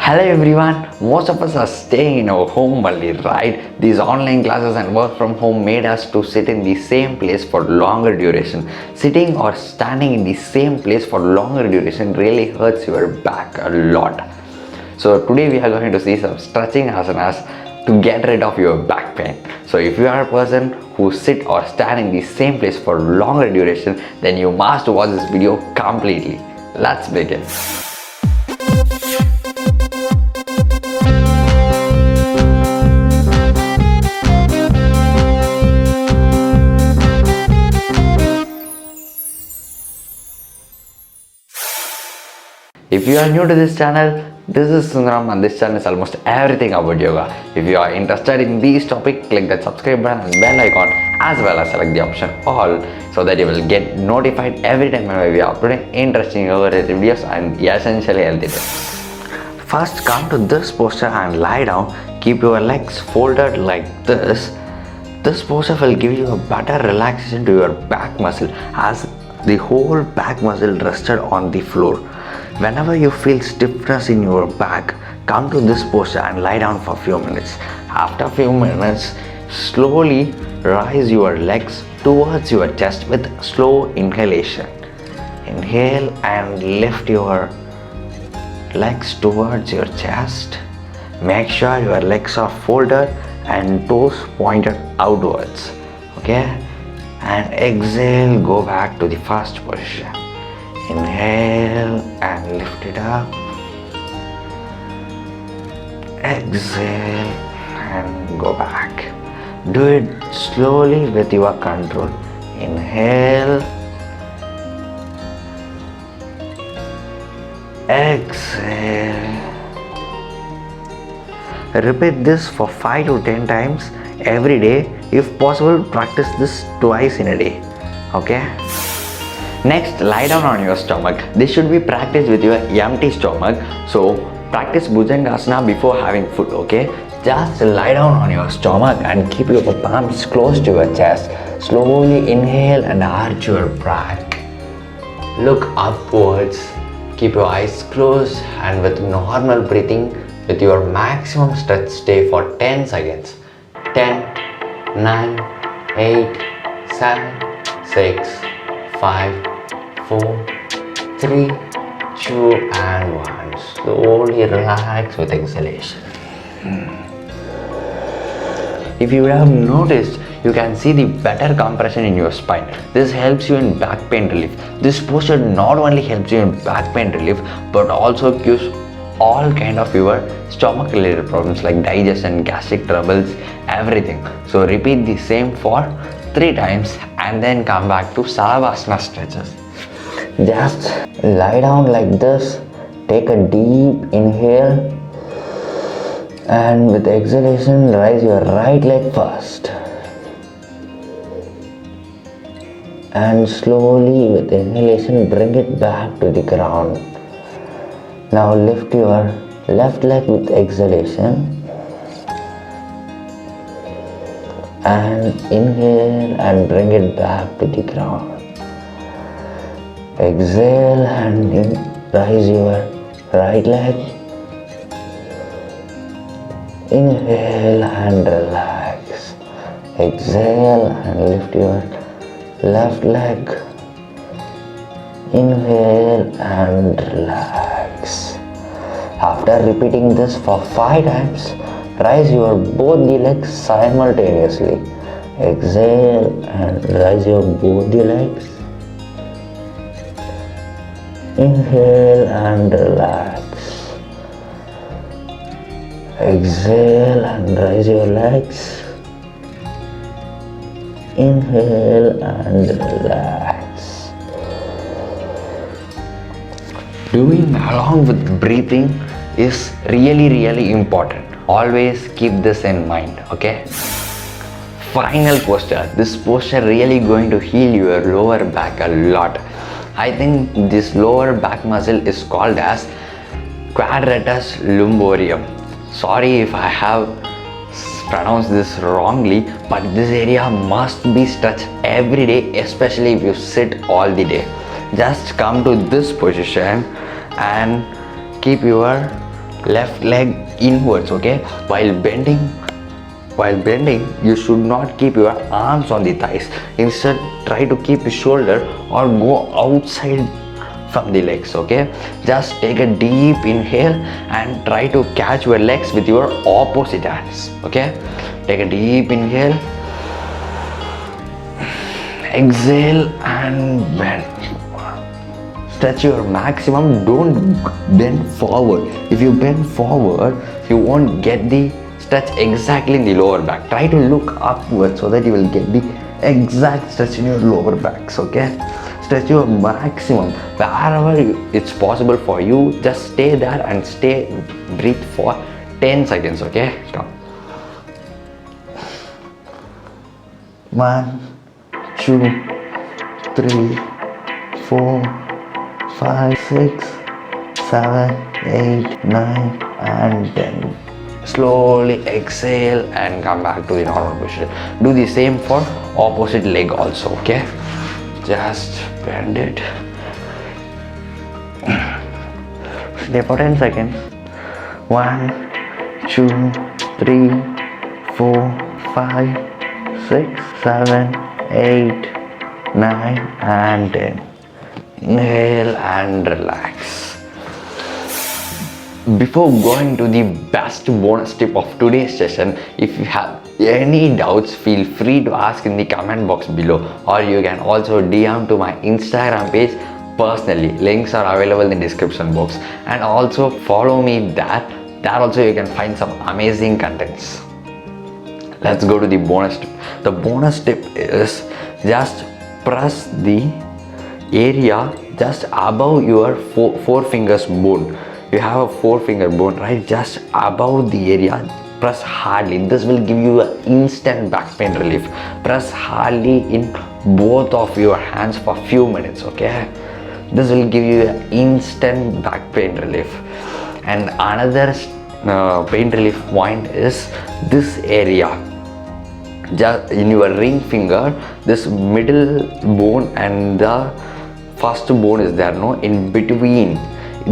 Hello everyone, most of us are staying in our home only, right? These online classes and work from home made us to sit in the same place for longer duration. Sitting or standing in the same place for longer duration really hurts your back a lot. So today we are going to see some stretching asanas to get rid of your back pain. So if you are a person who sit or stand in the same place for longer duration, then you must watch this video completely. Let's begin. If you are new to this channel, this is Sundaram and this channel is almost everything about yoga. If you are interested in these topics, click that subscribe button and bell icon as well as select the option all so that you will get notified every time when we are uploading interesting yoga related videos and essentially healthy tips. First, come to this posture and lie down. Keep your legs folded like this. This posture will give you a better relaxation to your back muscle as the whole back muscle rested on the floor. Whenever you feel stiffness in your back, come to this posture and lie down for a few minutes. After a few minutes, slowly rise your legs towards your chest with slow inhalation. Inhale and lift your legs towards your chest. Make sure your legs are folded and toes pointed outwards. Okay? And exhale, go back to the first position. Inhale and lift it up. Exhale and go back. Do it slowly with your control. Inhale. Exhale. Repeat this for 5 to 10 times every day. If possible, practice this twice in a day. Okay? Next, lie down on your stomach. This should be practiced with your empty stomach. So, practice Bhujangasana before having food, okay? Just lie down on your stomach and keep your palms close to your chest. Slowly inhale and arch your back. Look upwards. Keep your eyes closed and with normal breathing, with your maximum stretch, stay for 10 seconds. 10, 9, 8, 7, 6, 5, 4, 3, 2 and 1. Slowly relax with exhalation. If you have noticed, you can see the better compression in your spine. This helps you in back pain relief. This posture not only helps you in back pain relief but also gives all kind of your stomach related problems like digestion, gastric troubles, everything. So repeat the same for 3 times and then come back to Savasana stretches. Just lie down like this, take a deep inhale and with exhalation rise your right leg first and slowly with inhalation bring it back to the ground. Now lift your left leg with exhalation and inhale and bring it back to the ground. Exhale and rise your right leg. Inhale and relax. Exhale and lift your left leg. Inhale and relax. After repeating this for 5 times, rise your both the legs simultaneously. Exhale and rise your both the legs. Inhale and relax. Exhale and rise your legs. Inhale and relax. Doing along with breathing is really important. Always keep this in mind, okay? Final posture. This posture really going to heal your lower back a lot. I think this lower back muscle is called as quadratus lumborum. Sorry if I have pronounced this wrongly, but this area must be stretched every day, especially if you sit all the day. Just come to this position and keep your left leg inwards, okay? While bending, you should not keep your arms on the thighs. Instead, try to keep your shoulder or go outside from the legs, okay? Just take a deep inhale and try to catch your legs with your opposite hands, okay? Take a deep inhale, exhale and bend. Stretch your maximum, don't bend forward. If you bend forward, you won't get the stretch exactly in the lower back. Try to look upwards so that you will get the exact stretch in your lower backs, okay? Stretch your maximum wherever it's possible for you. Just stay there and breathe for 10 seconds, okay? Come. 1, 2, 3, 4, 5, 6, 7, 8, 9 and 10. Slowly exhale and come back to the normal position. Do the same for opposite leg also, okay? Just bend it. Stay for 10 seconds. 1, 2, 3, 4, 5, 6, 7, 8, 9 and 10. Inhale and relax. Before going to the best bonus tip of today's session, if you have any doubts, feel free to ask in the comment box below, or you can also DM to my Instagram page personally. Links are available in the description box, and also follow me there. There also you can find some amazing contents. Let's go to the bonus tip. The bonus tip is just press the area just above your four fingers bone. You have a 4-finger bone, right? Just above the area, press hardly. This will give you an instant back pain relief. Press hardly in both of your hands for a few minutes, okay? This will give you an instant back pain relief. And another pain relief point is this area. Just in your ring finger, this middle bone and the first bone is there, no? In between,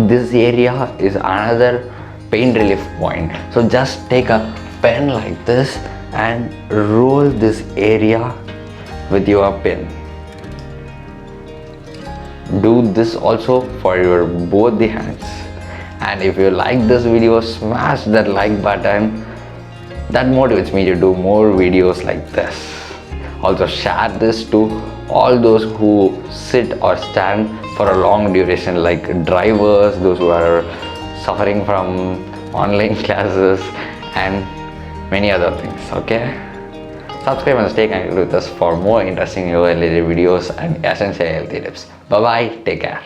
this area is another pain relief point. So just take a pen like this and roll this area with your pen. Do this also for your both the hands. And if you like this video, smash that like button. That motivates me to do more videos like this. Also share this to all those who sit or stand for a long duration, like drivers, those who are suffering from online classes and many other things, okay? Subscribe and stay connected with us for more interesting yoga related videos and essential healthy tips. Bye bye, take care.